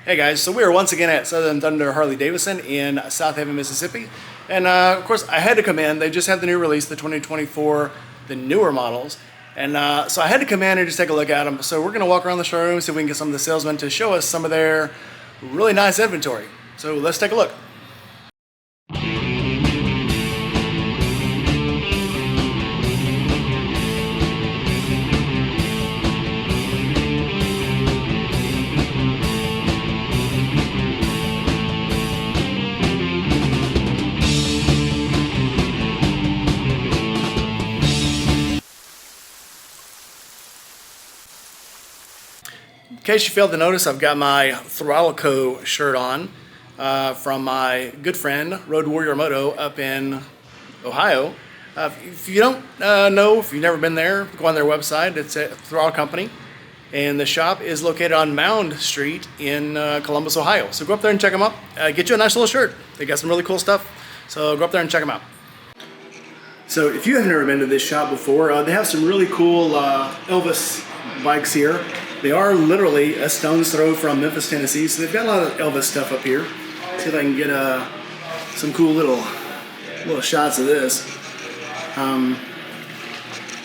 Hey guys, so we are once again at Southern Thunder Harley Davidson in South Haven, Mississippi. And of course, I had to come in. They just had the new release, the 2024, the newer models. And so I had to come in and just take a look at them. So we're gonna walk around the showroom, see if we can get some of the salesmen to show us some of their really nice inventory. So let's take a look. In case you failed to notice, I've got my Throttle Co. shirt on from my good friend, Road Warrior Moto up in Ohio. If you don't know, if you've never been there, go on their website. It's a Throttle Company. And the shop is located on Mound Street in Columbus, Ohio. So go up there and check them out. Get you a nice little shirt. They got some really cool stuff. So go up there and check them out. So if you have never been to this shop before, they have some really cool Elvis bikes here. They are literally a stone's throw from Memphis, Tennessee, so they've got a lot of Elvis stuff up here. See if I can get some cool little shots of this.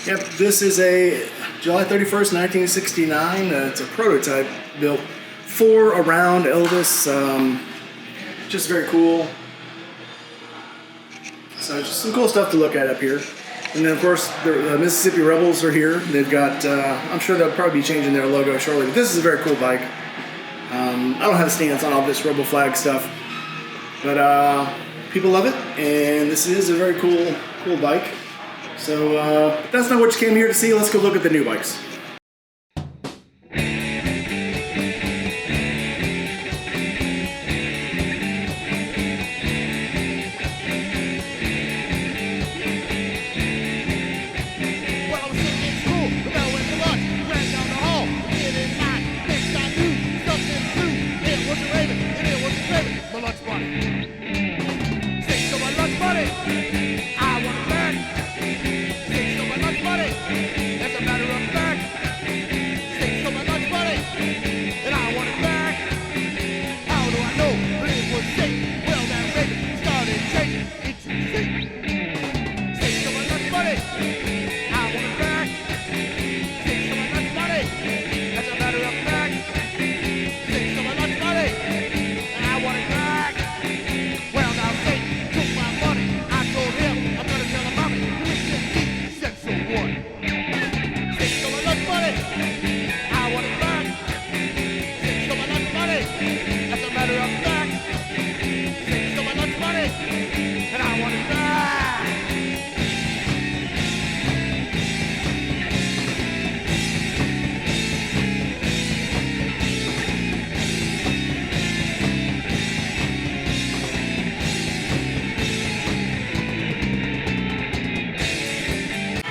Yep, this is a July 31st, 1969. It's a prototype built for around Elvis. Just very cool. So just some cool stuff to look at up here. And then of course the Mississippi Rebels are here. They've got, I'm sure they'll probably be changing their logo shortly, but this is a very cool bike. I don't have a stance on all this Rebel flag stuff, but people love it, and this is a very cool bike. So that's not what you came here to see. Let's go look at the new bikes.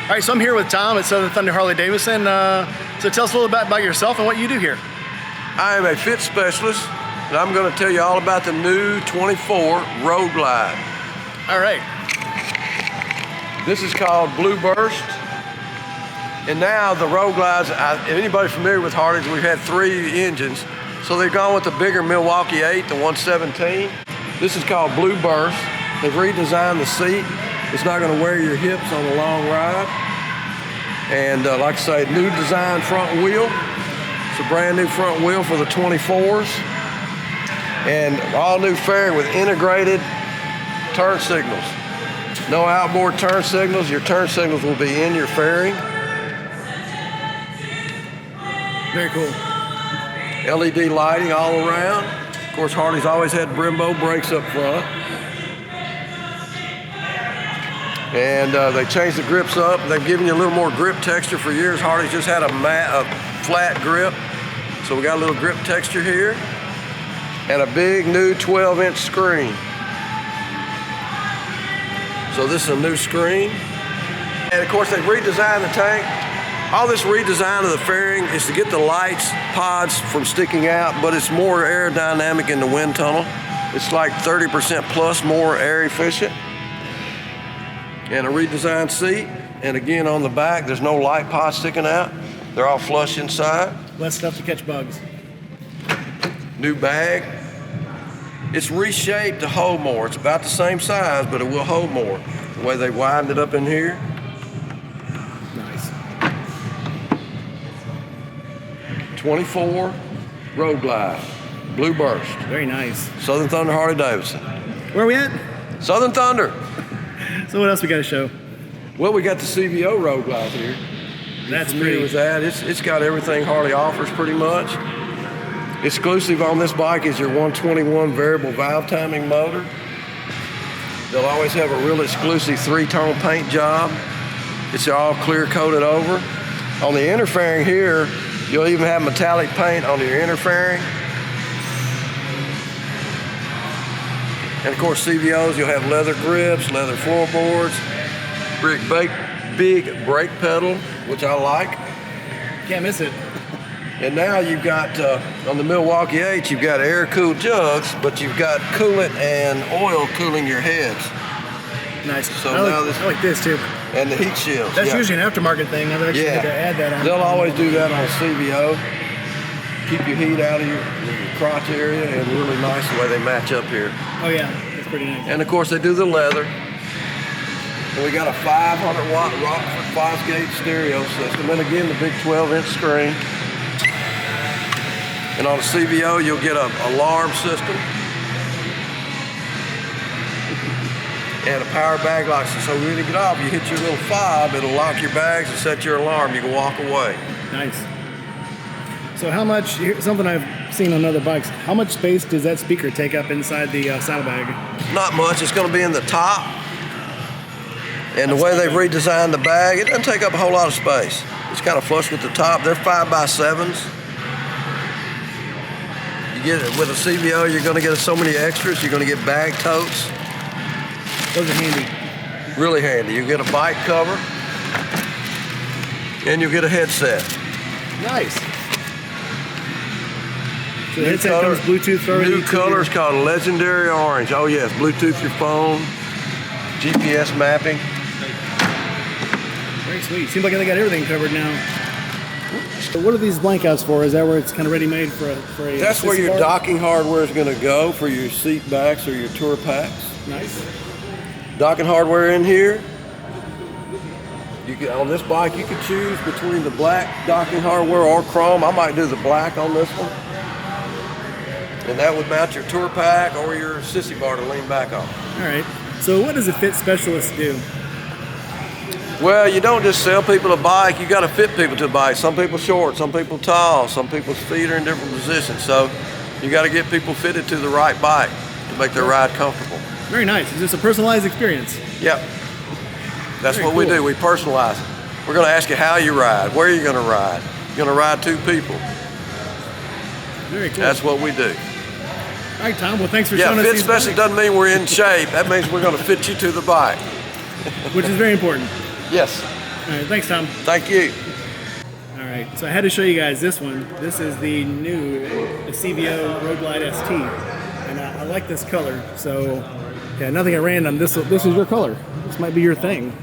All right, so I'm here with Tom at Southern Thunder Harley Davidson. So tell us a little bit about yourself and what you do here. I am a fit specialist, and I'm going to tell you all about the new 24 Road Glide. All right. This is called Blue Burst. And now the Road Glides, anybody familiar with Harleys, we've had 3 engines. So they've gone with the bigger Milwaukee 8, the 117. This is called Blue Burst. They've redesigned the seat. It's not going to wear your hips on a long ride. And like I say, new design front wheel. It's a brand new front wheel for the 24s. And all new fairing with integrated turn signals. No outboard turn signals. Your turn signals will be in your fairing. Very cool. LED lighting all around. Of course, Harley's always had Brembo brakes up front. And they changed the grips up. They've given you a little more grip texture. For years, Harley's just had a flat grip. So we got a little grip texture here. And a big new 12-inch screen. So this is a new screen. And of course, they've redesigned the tank. All this redesign of the fairing is to get the lights, pods from sticking out, but it's more aerodynamic in the wind tunnel. It's like 30% plus more air efficient. And a redesigned seat. And again, on the back, there's no light pods sticking out. They're all flush inside. Less stuff to catch bugs. New bag. It's reshaped to hold more. It's about the same size, but it will hold more. The way they widened it up in here. Nice. 24 Road Glide, Blue Burst. Very nice. Southern Thunder Harley Davidson. Where are we at? Southern Thunder. So what else we got to show? Well, we got the CVO Road Glide here. That's Familiar pretty. with that? It's got everything Harley offers pretty much. Exclusive on this bike is your 121 variable valve timing motor. They'll always have a real exclusive 3-tone paint job. It's all clear coated over. On the inner fairing here, you'll even have metallic paint on your inner fairing. And of course, CVOs, you'll have leather grips, leather floorboards, big brake pedal, which I like. Can't miss it. And now you've got, on the Milwaukee 8, you've got air-cooled jugs, but you've got coolant and oil cooling your heads. Nice. So I like this too. And the heat shields. That's usually an aftermarket thing. I've actually had to add that on. They'll always do that on CVO. Keep your heat out of your crotch area, and really nice the way they match up here. Oh yeah, that's pretty nice. And of course, they do the leather. And we got a 500-watt Rockford Fosgate stereo system, and again, the big 12-inch screen. And on the CVO, you'll get an alarm system and a power bag lock. So when you get off, you hit your little fob, it'll lock your bags and set your alarm. You can walk away. Nice. So how much, something I've seen on other bikes, how much space does that speaker take up inside the saddlebag? Not much. It's going to be in the top. And the way they've redesigned the bag, it doesn't take up a whole lot of space. It's kind of flush with the top. They're 5x7s. You get it with a CVO, you're going to get so many extras. You're going to get bag totes. Those are handy. Really handy. You get a bike cover, and you get a headset. Nice. So the headset comes Bluetooth already. New color is called Legendary Orange. Oh yes, Bluetooth your phone, GPS mapping. Very sweet. Seems like they got everything covered now. So what are these blank outs for? Is that where it's kind of ready-made for a That's where your bar? docking hardware is going to go for your seat backs or your tour packs. Nice. Docking hardware in here. You can, on this bike, you can choose between the black docking hardware or chrome. I might do the black on this one. And that would mount your tour pack or your sissy bar to lean back on. All right. So what does a fit specialist do? Well, you don't just sell people a bike, you got to fit people to a bike. Some people short, some people tall, some people's feet are in different positions. So you got to get people fitted to the right bike to make their ride comfortable. Very nice. Is this a personalized experience? Yep. That's Very what we cool. do. We personalize it. We're going to ask you how you ride, where you're going to ride. You're going to ride 2 people. Very cool. That's what we do. All right, Tom. Well, thanks for showing us Fit these specialist bikes, doesn't mean we're in shape. That means we're going to fit you to the bike. which is very important. Yes. All right. Thanks, Tom. Thank you. All right. So I had to show you guys this one. This is the new CVO Road Glide ST, and I like this color. So yeah, nothing at random. This is your color. This might be your thing.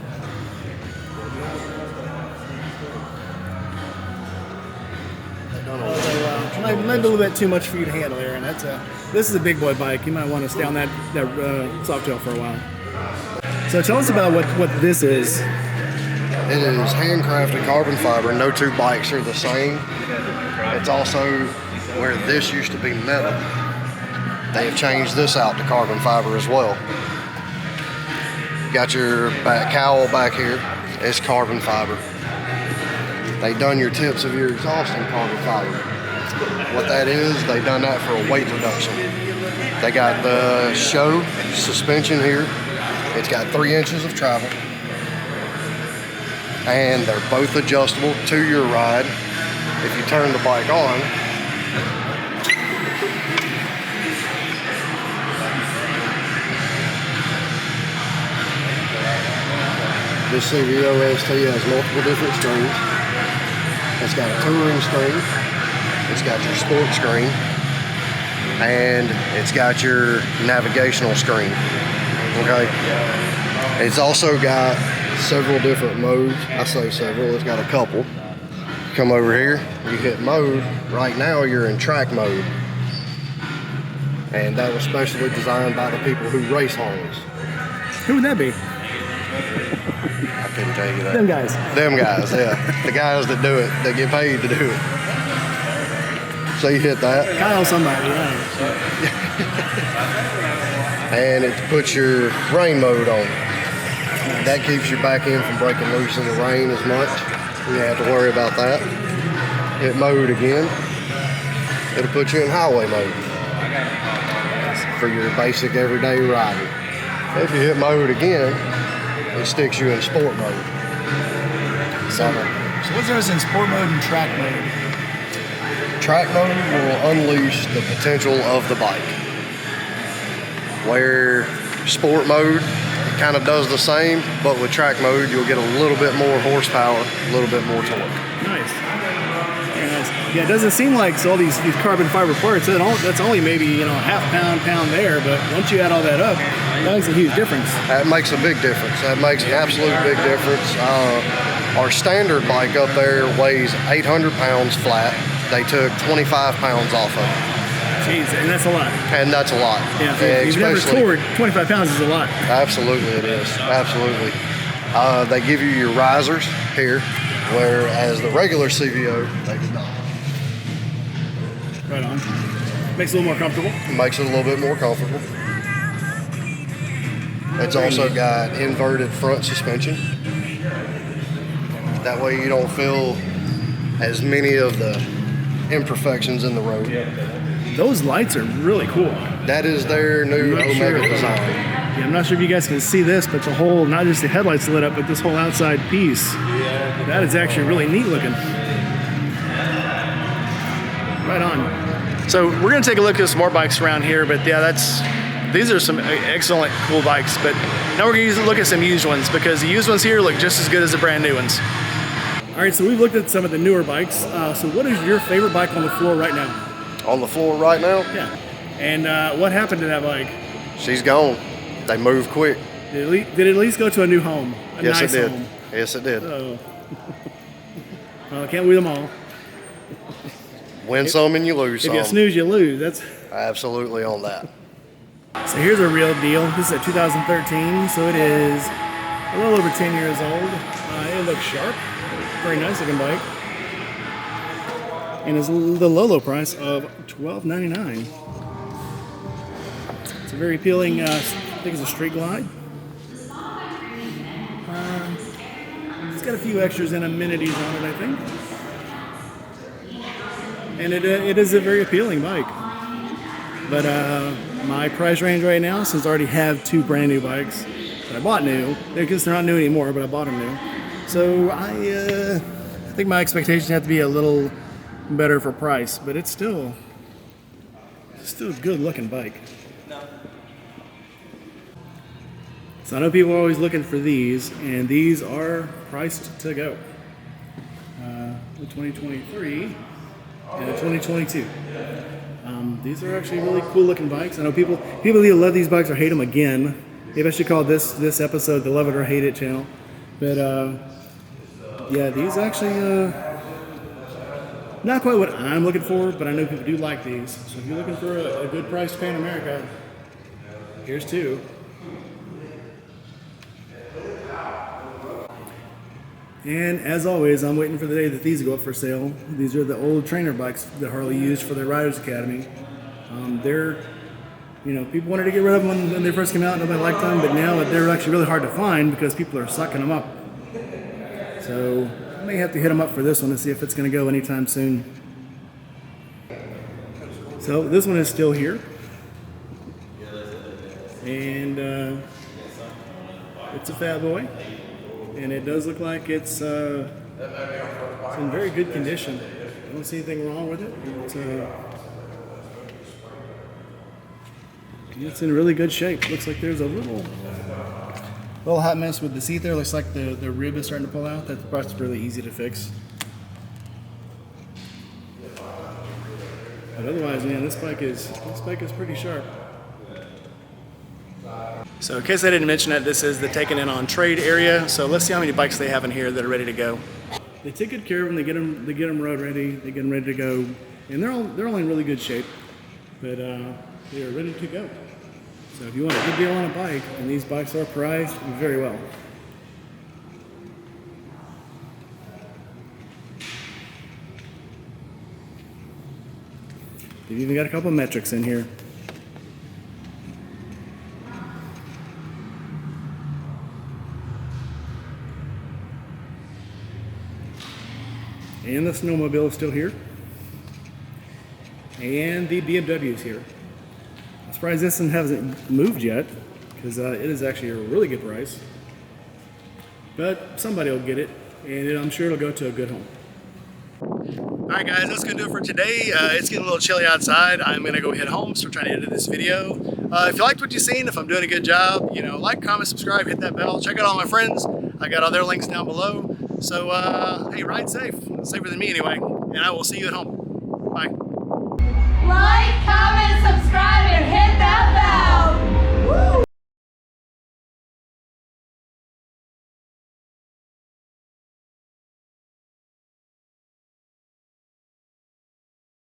Might be a little bit too much for you to handle, Aaron. This is a big boy bike. You might want to stay on that Softail for a while. So tell us about what this is. It is handcrafted carbon fiber. No 2 bikes are the same. It's also where this used to be metal. They have changed this out to carbon fiber as well. Got your back cowl back here. It's carbon fiber. They done your tips of your exhaust in carbon fiber. What that is, they done that for a weight reduction. They got the show suspension here. It's got 3 inches of travel. And they're both adjustable to your ride. If you turn the bike on, this CVO ST has multiple different screens. It's got a touring screen. It's got your sport screen. And it's got your navigational screen. Okay. It's also got several different modes. I say several, it's got a couple. Come over here, you hit mode. Right now you're in track mode. And that was specially designed by the people who race Harleys. Who would that be? I couldn't tell you that. Them guys. Them guys, yeah. The guys that do it, that get paid to do it. So you hit that. Kyle somebody, yeah. And it puts your rain mode on. That keeps your back end from breaking loose in the rain as much. You have to worry about that. Hit mode again. It'll put you in highway mode for your basic everyday riding. If you hit mode again, it sticks you in sport mode. So what's the difference in sport mode and track mode? Track mode will unleash the potential of the bike. Where sport mode kind of does the same, but with track mode, you'll get a little bit more horsepower, a little bit more torque. Nice. Very nice. Yeah, it doesn't seem like all these carbon fiber parts. That's only maybe half pound there, but once you add all that up, that makes a huge difference. That makes a big difference. That makes an absolute big difference. Our standard bike up there weighs 800 pounds flat. They took 25 pounds off of it. Jeez, and that's a lot. And that's a lot. Yeah, if you've never toured, 25 pounds is a lot. Absolutely it is. Absolutely. They give you your risers here, whereas the regular CVO, they do not. Right on. Makes it a little more comfortable. It makes it a little bit more comfortable. It's also got inverted front suspension. That way you don't feel as many of the imperfections in the road. Those lights are really cool. That is their new Omega design. Yeah, I'm not sure if you guys can see this, but the whole, not just the headlights lit up, but this whole outside piece, that is actually really neat looking. Right on. So we're going to take a look at some more bikes around here, but yeah, these are some excellent, cool bikes. But now we're going to look at some used ones, because the used ones here look just as good as the brand new ones. All right, so we've looked at some of the newer bikes. So what is your favorite bike on the floor right now? On the floor right now? Yeah. And what happened to that bike? She's gone. They moved quick. Did it at least go to a new home? Yes, nice it did. Home? Yes, it did. Oh. Well, I can't win them all. Win some and you lose If some. you snooze, you lose. That's Absolutely on that. So here's a real deal. This is a 2013, so it is a little over 10 years old. It looks sharp. Very nice looking bike. And it's the low price of $12.99. It's a very appealing, I think it's a Street Glide. It's got a few extras and amenities on it, I think. And it is a very appealing bike. But my price range right now, since I already have two brand new bikes that I bought new, because they're not new anymore, but I bought them new. So I think my expectations have to be a little better for price, but it's still a good looking bike. So I know people are always looking for these, and these are priced to go. The 2023 and the 2022. These are actually really cool looking bikes. I know people either love these bikes or hate them again. Maybe I should call this episode the Love It or Hate It channel. But yeah, these actually not quite what I'm looking for, but I know people do like these. So if you're looking for a good price to pay in America, here's two. And as always, I'm waiting for the day that these go up for sale. These are the old trainer bikes that Harley used for their Riders Academy. They're, people wanted to get rid of them when they first came out. Nobody liked them, but now they're actually really hard to find because people are sucking them up. So I may have to hit them up for this one to see if it's going to go anytime soon. So this one is still here. And it's a fat boy. And it does look like it's in very good condition. I don't see anything wrong with it. It's in really good shape. Looks like there's a little hot mess with the seat there. Looks like the rib is starting to pull out. That's really easy to fix. But otherwise, man, this bike is pretty sharp. So in case I didn't mention it, this is the taken in on trade area. So let's see how many bikes they have in here that are ready to go. They take good care of them. They get them road ready. They get them ready to go, and they're all in really good shape. but they are ready to go. So if you want a good deal on a bike, and these bikes are priced very well. They've even got a couple of metrics in here. And the snowmobile is still here. And the BMW is here. I'm surprised this one hasn't moved yet, because it is actually a really good price. But somebody will get it, and I'm sure it'll go to a good home. Alright guys, that's going to do it for today. It's getting a little chilly outside. I'm going to go head home, so we're trying to edit this video. If you liked what you've seen, if I'm doing a good job, you know, like, comment, subscribe, hit that bell. Check out all my friends. I got all their links down below. So, hey, ride safe. Safer than me anyway. And I will see you at home. Bye. What?